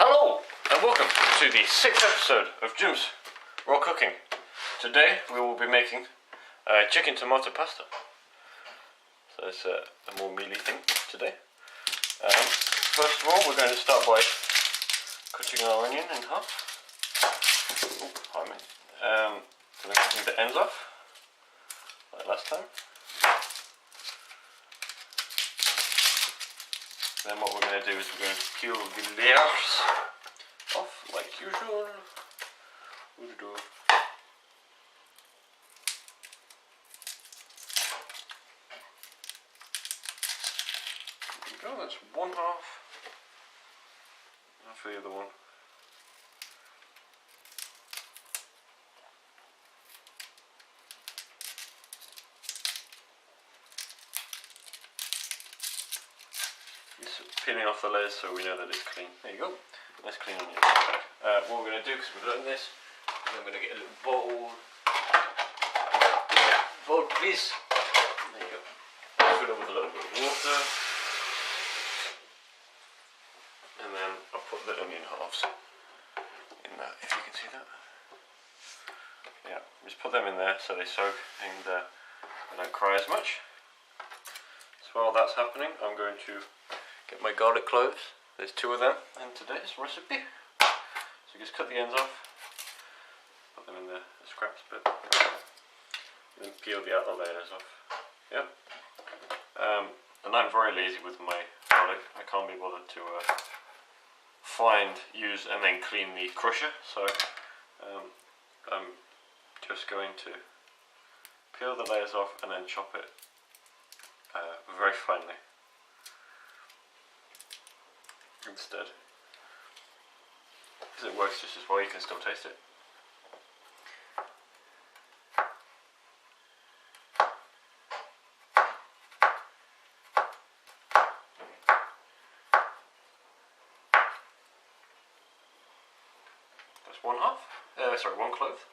Hello and welcome to the 6th episode of Jim's Raw Cooking. Today we will be making chicken tomato pasta. So it's a more mealy thing today. First of all, we're going to start by cutting our onion in half. Then cutting the ends off, like last time. Then what we're going to do is we're going to peel the layers off like usual. There we go, that's one half. And for the other one. Just peeling off the layers so we know that it's clean. There you go. Nice clean onion. What we're going to do, because we've done this, is I'm going to get a little bowl. Bowl, please. There you go. Fill it with a little bit of water. And then I'll put the onion halves in that, if you can see that. Yeah, just put them in there so they soak and they don't cry as much. So while that's happening, I'm going to get my garlic cloves. There's 2 of them in today's recipe. So just cut the ends off, put them in the scraps bit, and then peel the outer layers off. Yep. And I'm very lazy with my garlic. I can't be bothered to find, use and then clean the crusher. So I'm just going to peel the layers off and then chop it very finely instead, because it works just as well. You can still taste it. That's one clove.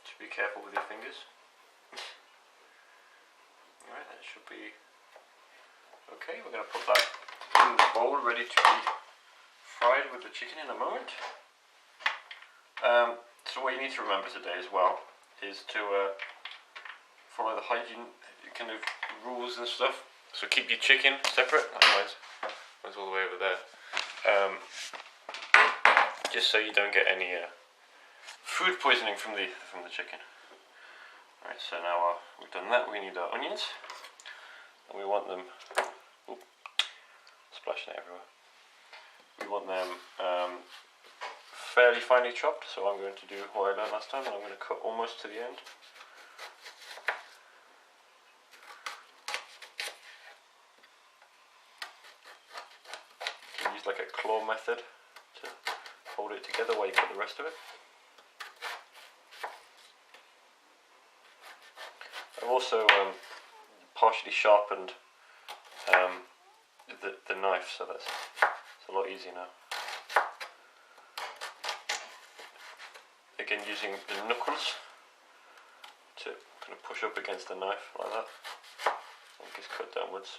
Just be careful with your fingers. Alright, that should be okay. We're going to put that in the bowl ready to be fried with the chicken in a moment. So what you need to remember today as well is to follow the hygiene kind of rules and stuff. So keep your chicken separate, otherwise mine's all the way over there. Just so you don't get any food poisoning from the chicken. Alright, so now we've done that, we need our onions. And we want them, splashing it everywhere. We want them fairly finely chopped, so I'm going to do what I done last time, and I'm going to cut almost to the end. You can use like a claw method to hold it together while you cut the rest of it. I've also partially sharpened the knife, so it's a lot easier now. Again, using the knuckles to kind of push up against the knife like that, and just cut downwards.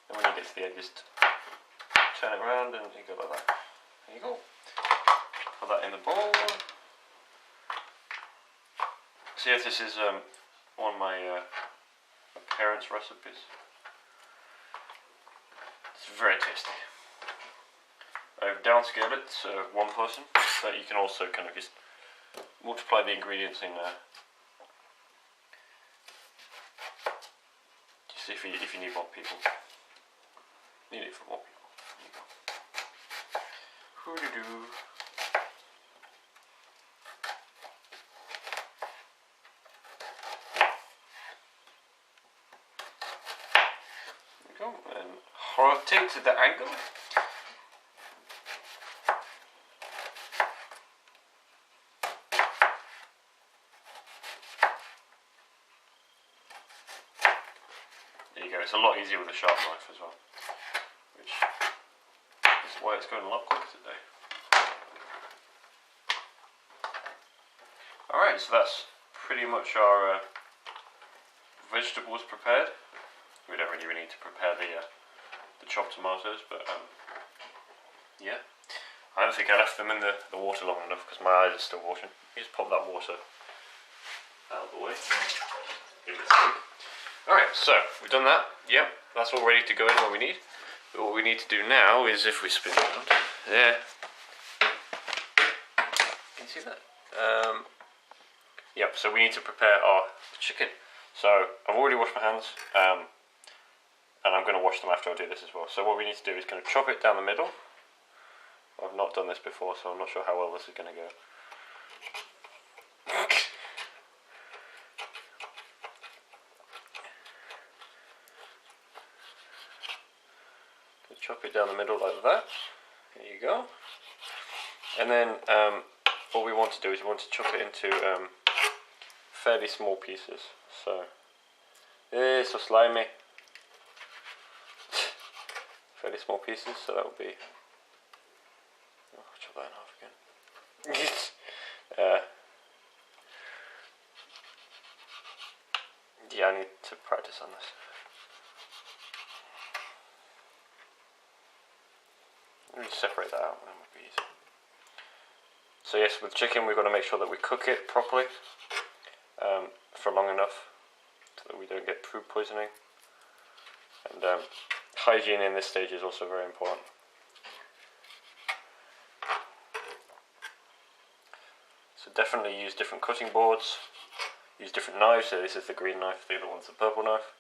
And when you get to the end, just turn it around and you go like that. There you go. Put that in the bowl. So yeah, this is one of my parents' recipes. It's very tasty. I've downscaled it to 1 person, so you can also kind of just multiply the ingredients in just if you need more people. Need it for more people. There you go. Hoo-doo-doo. And rotate to the angle. There you go, it's a lot easier with a sharp knife as well, which is why it's going a lot quicker today. Alright, so that's pretty much our vegetables prepared. We don't really need to prepare the chopped tomatoes, but yeah. I don't think I left them in the water long enough because my eyes are still watering. You just pop that water out of the way. Alright, so we've done that. Yep, that's all ready to go in what we need. But what we need to do now is, if we spin it around, there. Can you see that? Yep, so we need to prepare our chicken. So I've already washed my hands, and I'm going to wash them after I do this as well. So what we need to do is kind of chop it down the middle. I've not done this before, so I'm not sure how well this is going to go. Chop it down the middle like that. There you go. And then what we want to do is we want to chop it into fairly small pieces. So, so slimy. Fairly small pieces, so that would be. Oh, chop that in half again. Yeah, I need to practice on this. Let me separate that out, that would be easy. So yes, with chicken we've got to make sure that we cook it properly for long enough so that we don't get food poisoning. And hygiene in this stage is also very important. So definitely use different cutting boards, use different knives. So this is the green knife, the other one's the purple knife.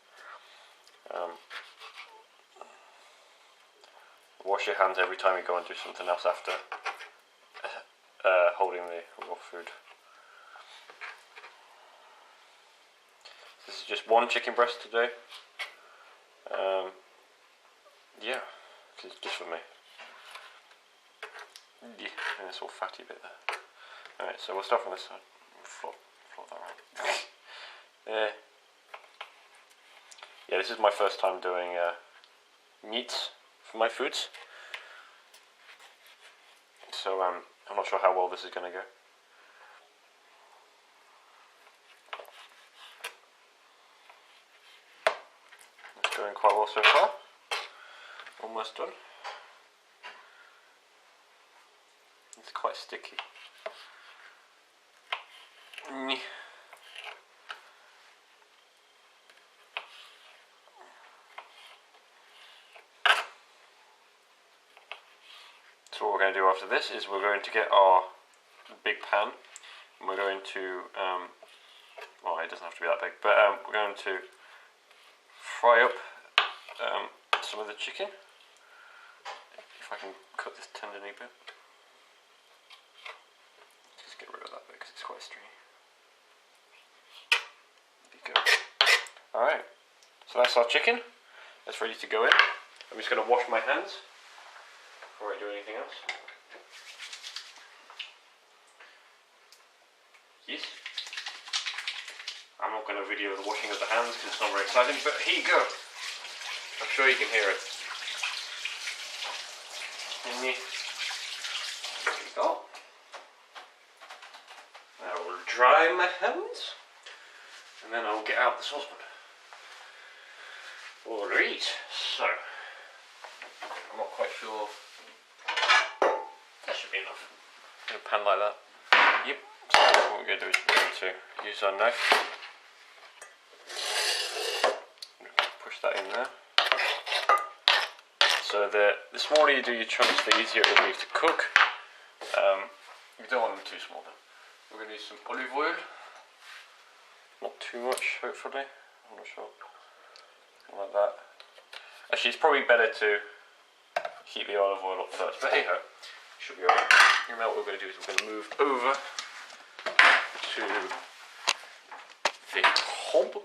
Wash your hands every time you go and do something else after holding the raw food. This is just one chicken breast today. Yeah, this is just for me. Yeah, and this all fatty bit there. Alright, so we'll start from this side. Flop that around. Yeah, this is my first time doing meats for my foods. So I'm not sure how well this is going to go. It's going quite well so far. Almost done. It's quite sticky. So what we're going to do after this is we're going to get our big pan, and we're going to, well, it doesn't have to be that big, but we're going to fry up some of the chicken. If I can cut this tendony bit. Just get rid of that bit because it's quite stringy. There you go. Alright, so that's our chicken. That's ready to go in. I'm just going to wash my hands before I do anything else. Yes. I'm not going to video the washing of the hands because it's not very exciting, but here you go. I'm sure you can hear it. There you go. I will dry my hands and then I will get out the saucepan. Alright, so I'm not quite sure. That should be enough. In a pan like that. Yep. So what we're going to do is we're going to use our knife. Push that in there. So the smaller you do your chunks, the easier it will be to cook. You don't want them too small though. We're going to use some olive oil. Not too much, hopefully. I'm not sure. Like that. Actually, it's probably better to heat the olive oil up first, but hey ho, should be alright. And now what we're going to do is we're going to move over to the hob.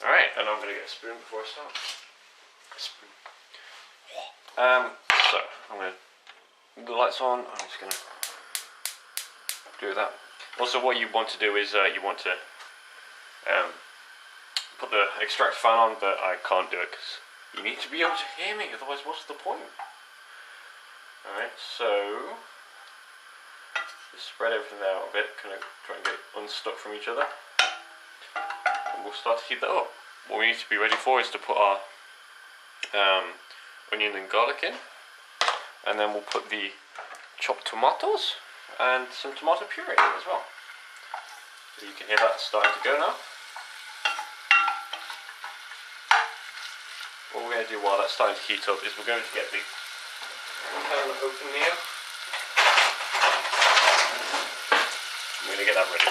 Alright, and I'm going to get a spoon before I start. A spoon. So, I'm going to, the lights on, I'm just going to do that. Also what you want to do is you want to put the extract fan on, but I can't do it because you need to be able to hear me, otherwise what's the point? Alright, so Just spread everything out a bit, kind of try and get unstuck from each other. And we'll start to heat that up. What we need to be ready for is to put our onion and garlic in, and then we'll put the chopped tomatoes and some tomato puree in as well. So you can hear that starting to go now. What we're going to do while that's starting to heat up is we're going to get the pan open here. I'm going to get that ready.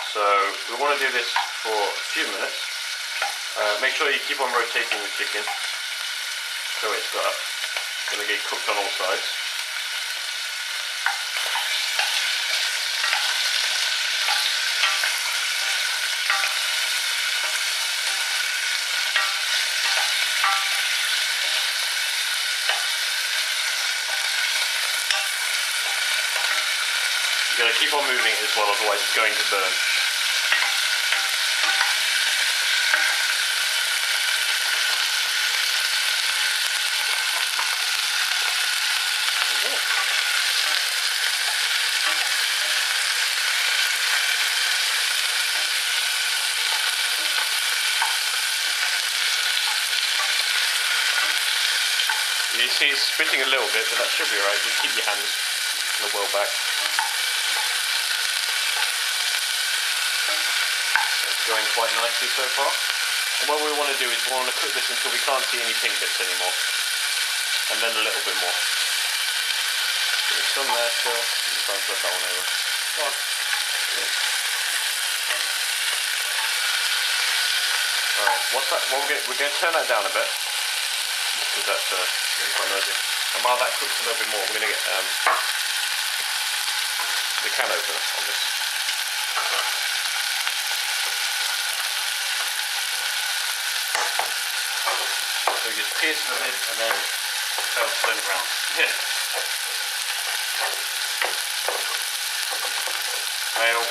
So we want to do this for a few minutes. Make sure you keep on rotating the chicken so it's going to get cooked on all sides. You've got to keep on moving it as well, otherwise it's going to burn. You see it's spitting a little bit, but that should be alright. Just keep your hands well back. It's going quite nicely so far. And what we want to do is we want to cook this until we can't see any pink bits anymore. And then a little bit more. So it's done there still. You can try and flip that one over. Go on. Yeah. Alright, what's that? Well, we're going to turn that down a bit. Because that's quite noisy. And while that cooks a little bit more, we're going to get the can opener on this. So we just pierce the lid and then turn it around. Yeah. Fail.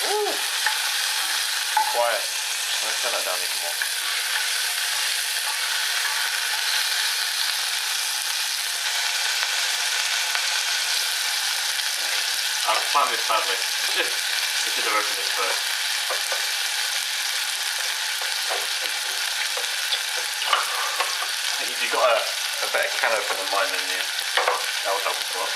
Ooh. Quiet. I'm going to turn that down even more. I've planned this badly. We should have opened this first. If you've got a better can opener than mine, then yeah, that would help as well.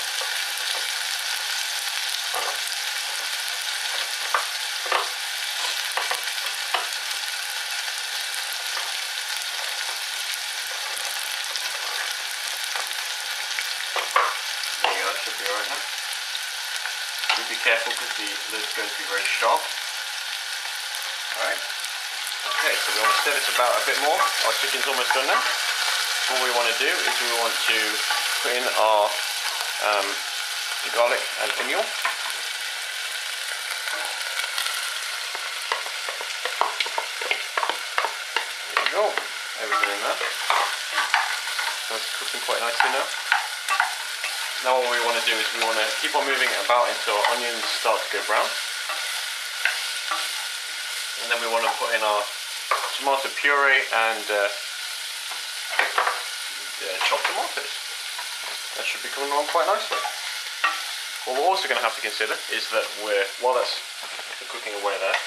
There you go, that should be alright now. Be careful because the lid's going to be very sharp. Alright. Okay, so we want to stir this about a bit more. Our chicken's almost done now. What we want to do is we want to put in our garlic and onion. There you go. Everything in there. So it's cooking quite nicely now. Now what we want to do is we want to keep on moving it about until our onions start to go brown. And then we want to put in our tomato puree and chopped tomatoes. That should be coming along quite nicely. What we're also going to have to consider is that while that's cooking away there,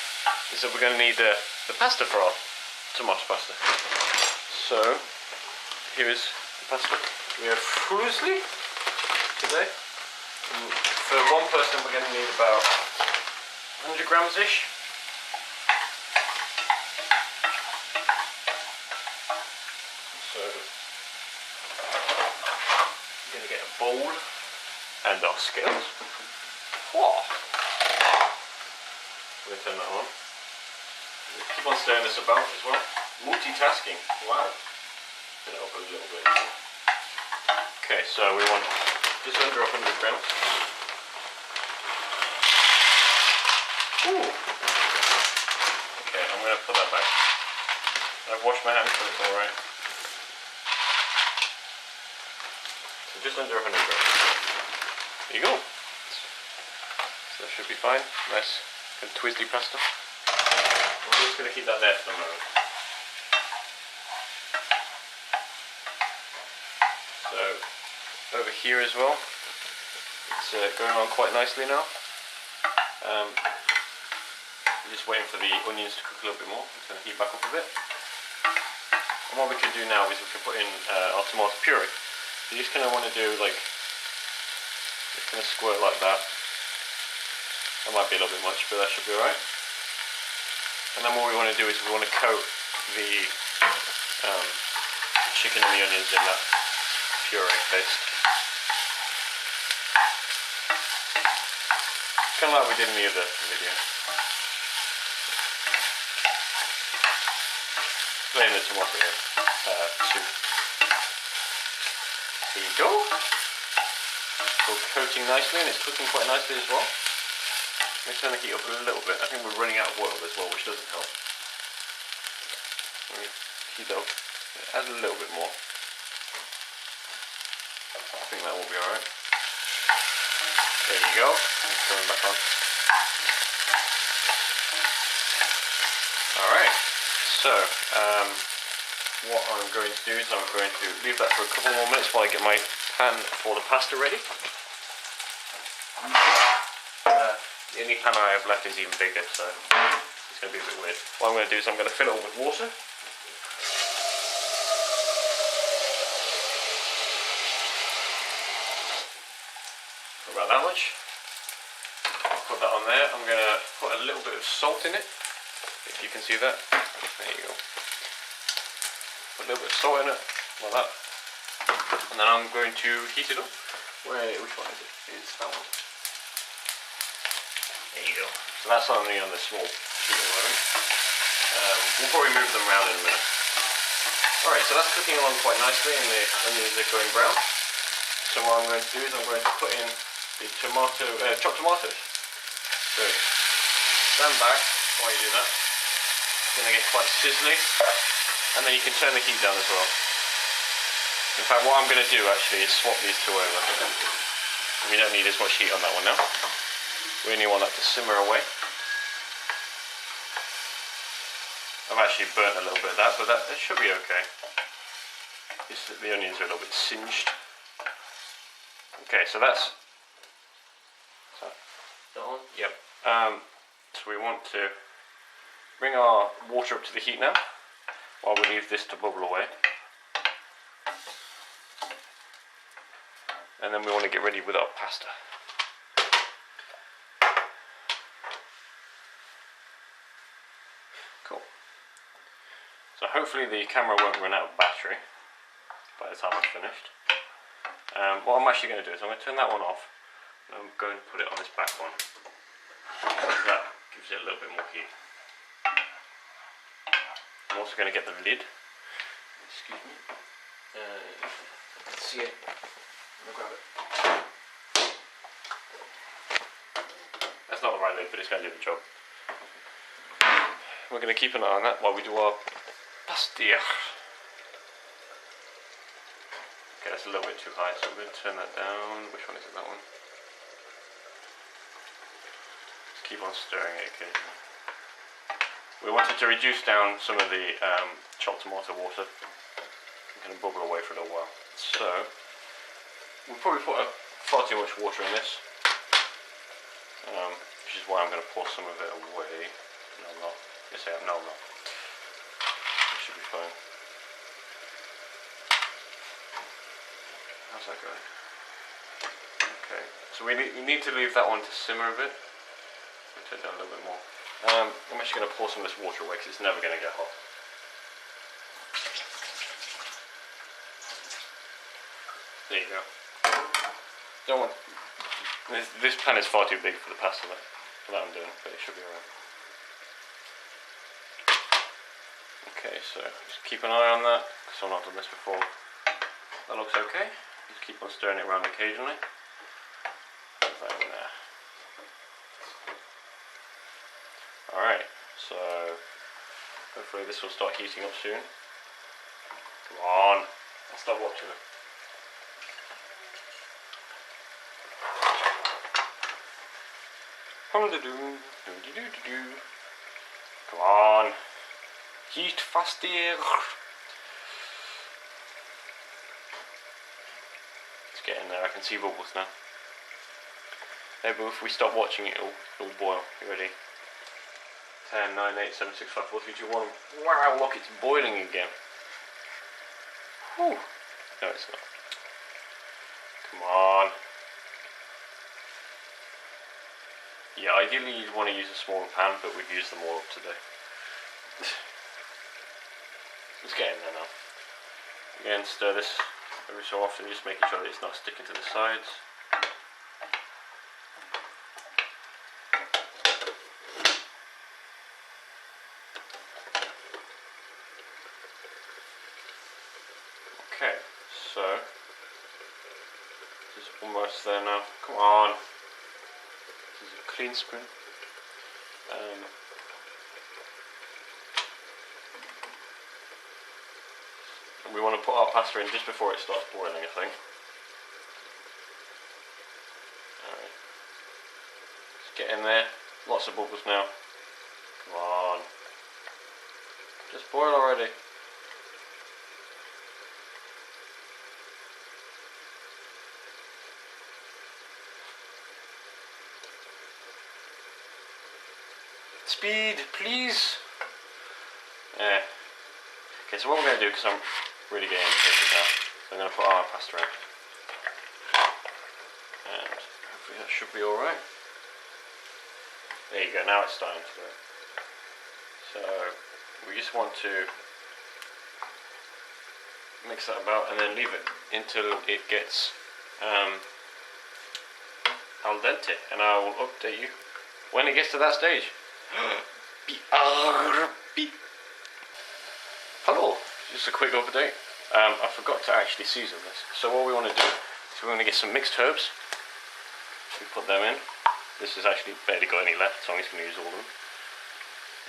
is that we're going to need the pasta for our tomato pasta. So here is the pasta. We have fusilli today. For one person we're going to need about 100 grams ish. So we're going to get a bowl and our scales. Whoa. We're going to turn that on. Keep on stirring this about as well. Multitasking. Wow. Turn it up a little bit. Okay, so we want just under 100 grams. Ooh. Okay, I'm going to put that back. I've washed my hands, so it's alright. So just under 100 grams. There you go. So that should be fine. Nice good twisty pasta. We're just going to keep that there for the moment. So over here as well, it's going on quite nicely now. We're just waiting for the onions to cook a little bit more. It's going to heat back up a bit. And what we can do now is we can put in our tomato puree. You just kind of want to do like, just kind of squirt like that. That might be a little bit much, but that should be alright. And then what we want to do is we want to coat the chicken and the onions in that puree paste. Kind of like we did in the other video. In the tomato soup. There you go. It's all coating nicely and it's cooking quite nicely as well. I'm going to turn the heat up a little bit. I think we're running out of oil as well, which doesn't help. Let me heat it up. Add a little bit more. I think that will be alright. There you go. It's going back on. Alright. So, what I'm going to do is I'm going to leave that for a couple more minutes while I get my pan for the pasta ready. The only pan I have left is even bigger, so it's going to be a bit weird. What I'm going to do is I'm going to fill it up with water. About that much. Put that on there. I'm going to put a little bit of salt in it. If you can see that, there you go. Put a little bit of salt in it, like that. And then I'm going to heat it up. Which one is it? It's that one. There you go. So that's only on the small heat at the moment. We'll probably move them around in a minute. Alright, so that's cooking along quite nicely and the onions are going brown. So what I'm going to do is I'm going to put in the chopped tomatoes. So stand back while you do that. It's going to get quite sizzly, and then you can turn the heat down as well. In fact, what I'm going to do actually is swap these two over. We don't need as much heat on that one now. We only want that to simmer away. I've actually burnt a little bit of that, but that should be okay. The onions are a little bit singed. Okay, so that's that one? Yep. So we want to bring our water up to the heat now, while we leave this to bubble away. And then we want to get ready with our pasta. Cool. So hopefully the camera won't run out of battery by the time I'm finished. What I'm actually going to do is I'm going to turn that one off, and I'm going to put it on this back one. That gives it a little bit more heat. I'm also going to get the lid. Excuse me. Let's see it. I'm going to grab it. That's not the right lid, but it's going to do the job. We're going to keep an eye on that while we do our pastilla. Okay, that's a little bit too high, so we're going to turn that down. Which one is it? That one? Just keep on stirring it occasionally. We wanted to reduce down some of the chopped tomato water. It's going to bubble away for a little while. So, we'll probably put far too much water in this, which is why I'm going to pour some of it away. No, I'm not. Yes, I am. No, I'm not. It should be fine. How's that going? Okay, so we need to leave that one to simmer a bit. Turn it down a little bit more. I'm actually going to pour some of this water away because it's never going to get hot. There you go. Don't want. This pan is far too big for the pasta that I'm doing, but it should be alright. Okay, so just keep an eye on that because I've not done this before. That looks okay. Just keep on stirring it around occasionally. Put that in there. Alright, so hopefully this will start heating up soon. Come on, I'll start watching it. Come on. Heat faster. It's getting there. I can see bubbles now. Maybe if we stop watching it, it'll boil. You ready? 10, 9, 8, 7, 6, 5, 4, 3, 2, 1. Wow, look, it's boiling again. Whew. No, it's not. Come on. Yeah, ideally you'd want to use a smaller pan, but we've used them all up today. It's getting there now. Again, stir this every so often, just making sure that it's not sticking to the sides. Okay, so this is almost there now. Come on. This is a clean spoon. And we want to put our pasta in just before it starts boiling, I think. Alright. Let's get in there. Lots of bubbles now. Come on. Just boil already. Speed, please. Yeah. Okay, so what we're going to do, because I'm really getting impatient now, so I'm going to put our pasta in. And hopefully that should be alright. There you go, now it's starting to work. So we just want to mix that about and then leave it until it gets al dente, and I will update you when it gets to that stage. Hello, just a quick update. I forgot to actually season this. So what we want to do is we're going to get some mixed herbs. We put them in. This has actually barely got any left, so I'm just going to use all of them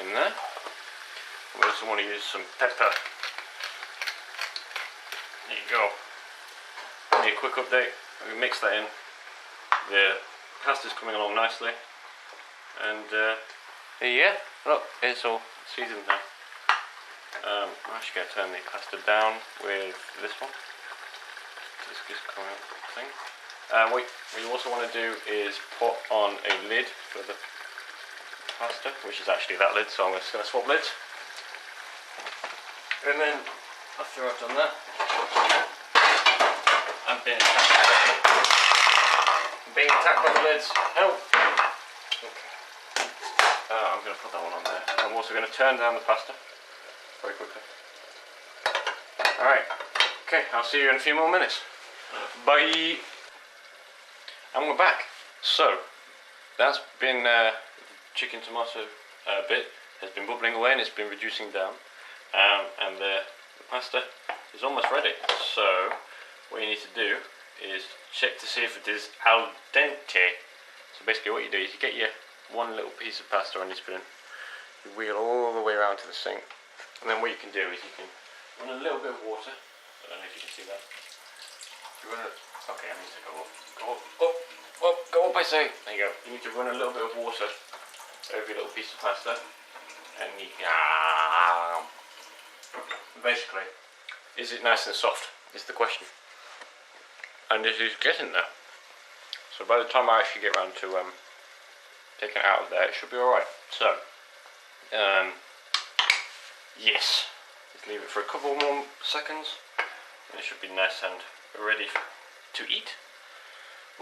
in there. We also want to use some pepper. There you go. Only a quick update. We mix that in. The pasta's coming along nicely, and yeah, look, it's all seasoned now. I'm actually going to turn the pasta down with this one. This is coming up thing. What you also want to do is put on a lid for the pasta, which is actually that lid, so I'm just going to swap lids. And then, after I've done that, I'm being attacked by the lids. Help! Okay. I'm going to put that one on there. I'm also going to turn down the pasta very quickly. Alright, okay, I'll see you in a few more minutes. Bye! And we're back. So, that's been chicken tomato bit has been bubbling away and it's been reducing down. And the pasta is almost ready. So, what you need to do is check to see if it is al dente. So basically what you do is you get your one little piece of pasta on your spoon, you wheel all the way around to the sink, and then what you can do is you can run a little bit of water. I don't know if you can see that. You run okay, I need to go up, I say. There you go. You need to run a little bit of water over your little piece of pasta, and you basically, is it nice and soft is the question. And it is getting there. So by the time I actually get around to taking it out of there, it should be alright. So, yes, let's leave it for a couple more seconds, and it should be nice and ready to eat.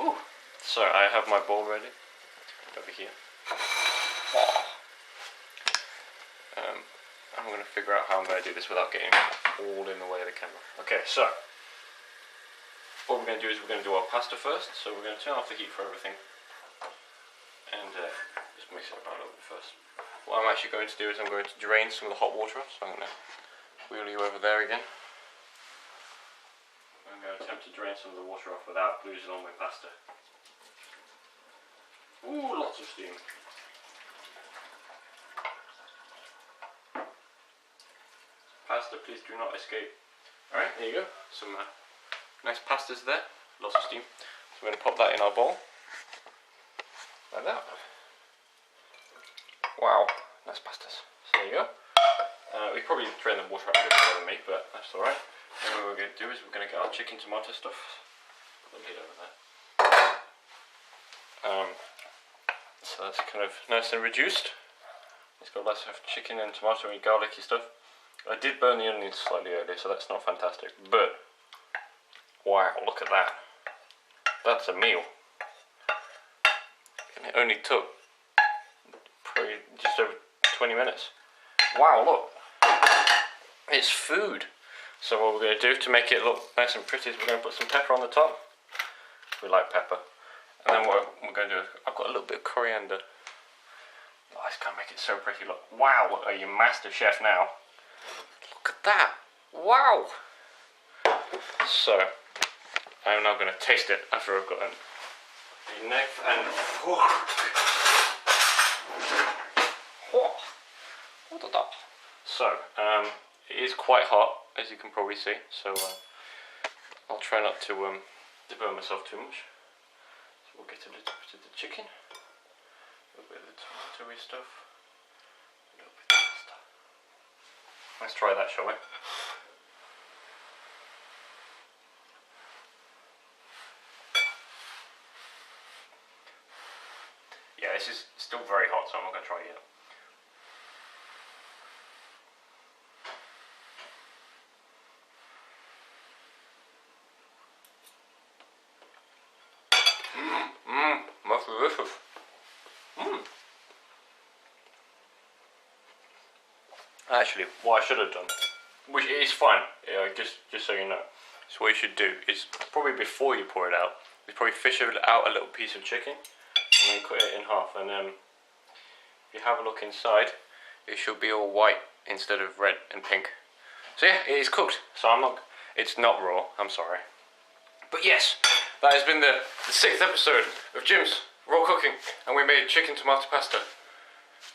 Ooh, so I have my bowl ready over here. I'm going to figure out how I'm going to do this without getting all in the way of the camera. Okay, so what we're going to do is we're going to do our pasta first. So we're going to turn off the heat for everything and just mix it around a little bit first. What I'm actually going to do is I'm going to drain some of the hot water off, so I'm going to wheel you over there again. I'm going to attempt to drain some of the water off without losing all my pasta. Ooh, lots of steam. Pasta, please do not escape. Alright, there you go. Some nice pastas there. Lots of steam. So we're going to pop that in our bowl. Like that. Wow, nice pastas. So there you go. We probably drain the water out a bit more than me, but that's alright. And what we're going to do is we're going to get our chicken tomato stuff. Put the lid over there. So that's kind of nice and reduced. It's got lots of chicken and tomato and garlicky stuff. I did burn the onions slightly earlier, so that's not fantastic. But wow, look at that. That's a meal. And it only took probably just over 20 minutes. Wow, look. It's food. So what we're going to do to make it look nice and pretty is we're going to put some pepper on the top. We like pepper. And then what we're going to do is, I've got a little bit of coriander. Oh, it's going to make it so pretty. Look, wow, are you master chef now? Look at that. Wow. So, I'm now going to taste it after I've got a knife and fork. So, it is quite hot, as you can probably see. So, I'll try not to burn myself too much. So we'll get a little bit of the chicken, a little bit of the tomatoey stuff, a little bit of pasta. Let's try that, shall we? Yeah, this is still very hot, so I'm not going to try it yet. That's delicious. Actually, what I should have done, which is fine, just so you know, so what you should do is, probably before you pour it out, is probably fish out a little piece of chicken, and then cut it in half, and if you have a look inside, it should be all white instead of red and pink. So yeah, it is cooked, so it's not raw, I'm sorry. But yes, that has been the 6th episode of Jim's Raw Cooking, and we made chicken tomato pasta.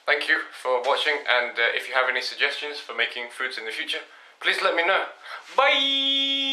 Thank you for watching, and if you have any suggestions for making foods in the future, please let me know. Bye!